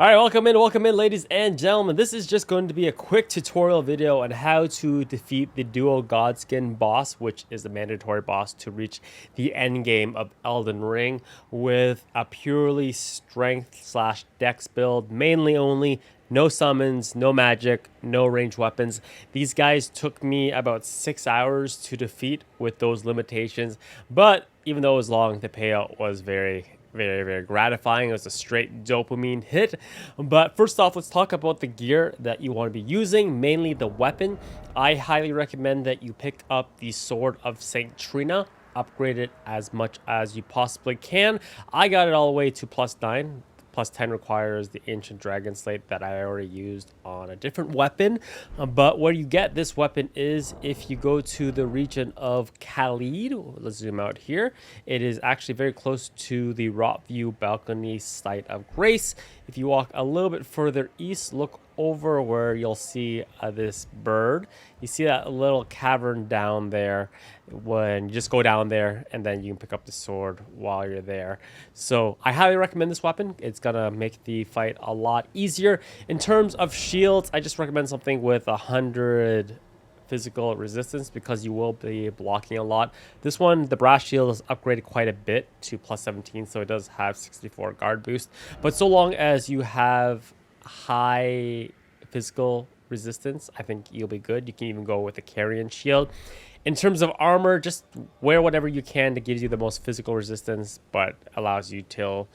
Alright, welcome in ladies and gentlemen. This is just going to be a quick tutorial video on how to defeat the duo Godskin boss, which is the mandatory boss to reach the end game of Elden Ring with a purely strength slash dex build, mainly only. No summons, no magic, no ranged weapons. These guys took me about 6 hours to defeat with those limitations, but even though it was long, the payout was very gratifying. It was a straight dopamine hit. But first off, let's talk about the gear that you want to be using, mainly the weapon. I highly recommend that you pick up the Sword of Saint Trina. Upgrade it as much as you possibly can. I got it all the way to +9. +10 requires the Ancient Dragon Slate that I already used on a different weapon. But where you get this weapon is if you go to the region of Khalid. Let's zoom out here. It is actually very close to the Rotview Balcony Site of Grace. If you walk a little bit further east, look over where you'll see this bird. You see that little cavern down there. When you just go down there and then you can pick up the sword while you're there. So I highly recommend this weapon. It's gonna make the fight a lot easier. In terms of shields, I just recommend something with 100 physical resistance because you will be blocking a lot. This one, the brass shield, is upgraded quite a bit to +17, so it does have 64 guard boost. But so long as you have high physical resistance, I think you'll be good. You can even go with the carrion shield. In terms of armor, just wear whatever you can that gives you the most physical resistance, but allows you to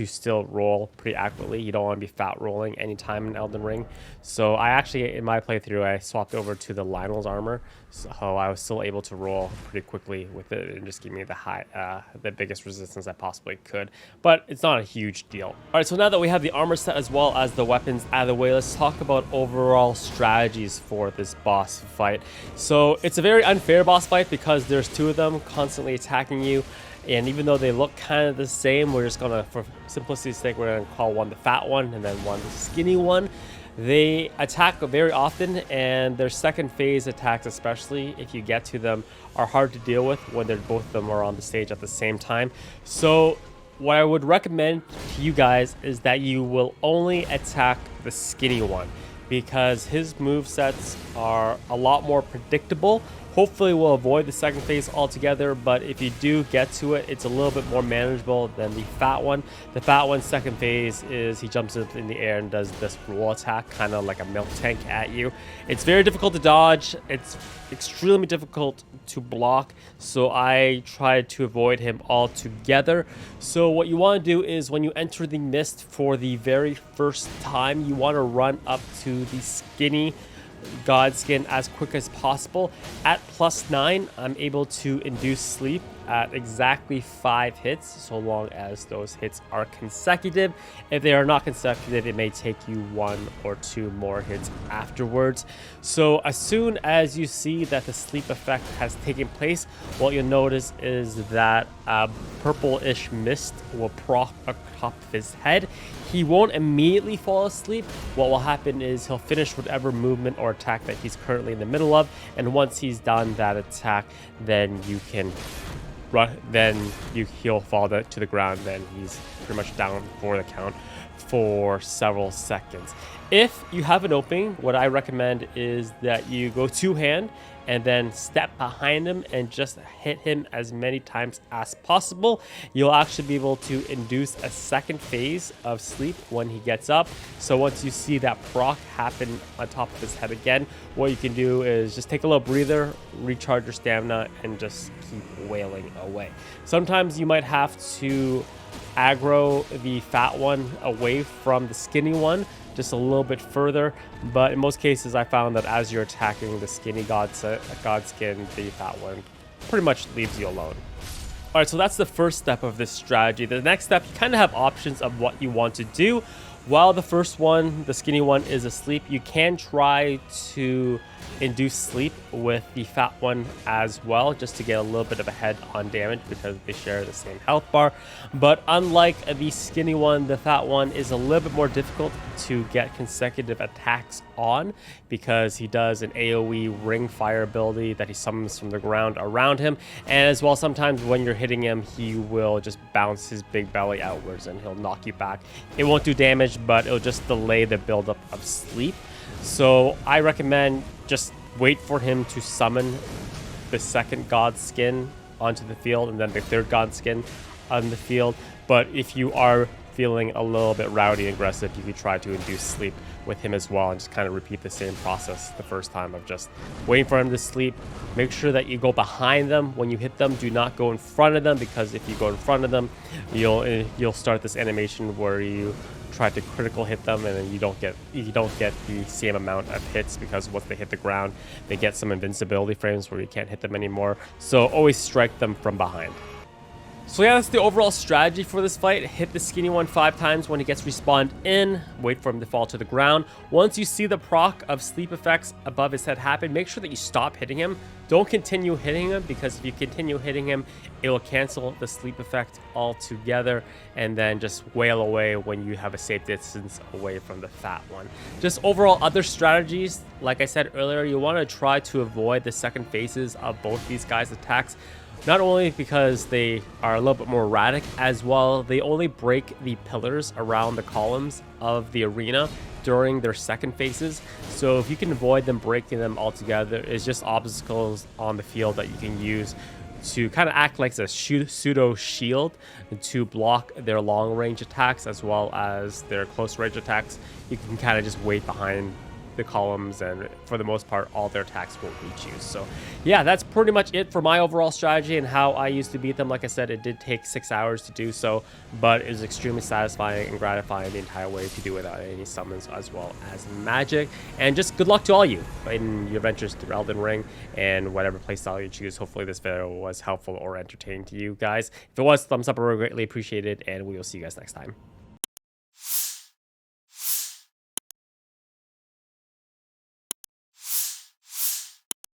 still roll pretty accurately. You don't want to be fat rolling anytime in Elden Ring. So I actually, in my playthrough, I swapped over to the Lionel's armor, so I was still able to roll pretty quickly with it and just give me the biggest resistance I possibly could. But it's not a huge deal. All right, so now that we have the armor set as well as the weapons out of the way, let's talk about overall strategies for this boss fight. So it's a very unfair boss fight because there's two of them constantly attacking you. And even though they look kind of the same, we're just gonna, for simplicity's sake, we're gonna call one the fat one and then one the skinny one. They attack very often, and their second phase attacks, especially if you get to them, are hard to deal with when both of them are on the stage at the same time. So what I would recommend to you guys is that you will only attack the skinny one because his movesets are a lot more predictable. Hopefully we'll avoid the second phase altogether, but if you do get to it, it's a little bit more manageable than the fat one. The fat one's second phase is he jumps up in the air and does this roll attack, kind of like a milk tank at you. It's very difficult to dodge. It's extremely difficult to block, so I try to avoid him altogether. So what you want to do is when you enter the mist for the very first time, you want to run up to the skinny Godskin as quick as possible. At +9, I'm able to induce sleep at exactly 5 hits, so long as those hits are consecutive. If they are not consecutive, it may take you 1 or 2 more hits afterwards. So as soon as you see that the sleep effect has taken place, what you'll notice is that purple-ish mist will prop atop his head. He won't immediately fall asleep. What will happen is he'll finish whatever movement or attack that he's currently in the middle of, and once he's done that attack, then you can run. He'll fall to the ground. Then he's pretty much down for the count for several seconds. If you have an opening, what I recommend is that you go two-hand and then step behind him and just hit him as many times as possible. You'll actually be able to induce a second phase of sleep when he gets up. So once you see that proc happen on top of his head again, what you can do is just take a little breather, recharge your stamina, and just keep wailing away. Sometimes you might have to aggro the fat one away from the skinny one just a little bit further, but in most cases I found that as you're attacking the skinny Godskin, the fat one pretty much leaves you alone. Alright, so that's the first step of this strategy. The next step, you kind of have options of what you want to do. While the first one, the skinny one, is asleep, you can try to induce sleep with the fat one as well, just to get a little bit of a head on damage because they share the same health bar. But unlike the skinny one, the fat one is a little bit more difficult to get consecutive attacks on because he does an AoE ring fire ability that he summons from the ground around him, and as well sometimes when you're hitting him he will just bounce his big belly outwards and he'll knock you back. It won't do damage, damage, but it'll just delay the buildup of sleep. So I recommend just wait for him to summon the second god skin onto the field and then the third god skin on the field. But if you are feeling a little bit rowdy and aggressive, you could try to induce sleep with him as well and just kind of repeat the same process the first time of just waiting for him to sleep. Make sure that you go behind them when you hit them. Do not go in front of them, because if you go in front of them, you'll start this animation where you try to critical hit them and then you don't get the same amount of hits, because once they hit the ground, they get some invincibility frames where you can't hit them anymore. So always strike them from behind. So yeah, that's the overall strategy for this fight. Hit the skinny one 5 times when he gets respawned in. Wait for him to fall to the ground. Once you see the proc of sleep effects above his head happen, make sure that you stop hitting him. Don't continue hitting him, because if you continue hitting him, it will cancel the sleep effect altogether and then just wail away when you have a safe distance away from the fat one. Just overall other strategies, like I said earlier, you want to try to avoid the second phases of both these guys' attacks. Not only because they are a little bit more erratic, as well, they only break the pillars around the columns of the arena during their second phases. So if you can avoid them breaking them altogether, it's just obstacles on the field that you can use to kind of act like a pseudo shield to block their long range attacks as well as their close range attacks. You can kind of just wait behind the columns, and for the most part all their attacks won't reach you. So yeah, that's pretty much it for my overall strategy and how I used to beat them. Like I said, it did take 6 hours to do so, but it was extremely satisfying and gratifying the entire way to do it without any summons as well as magic. And just good luck to all you in your ventures through Elden Ring and whatever playstyle you choose. Hopefully this video was helpful or entertaining to you guys. If it was, thumbs up, I would greatly appreciate it, and we will see you guys next time.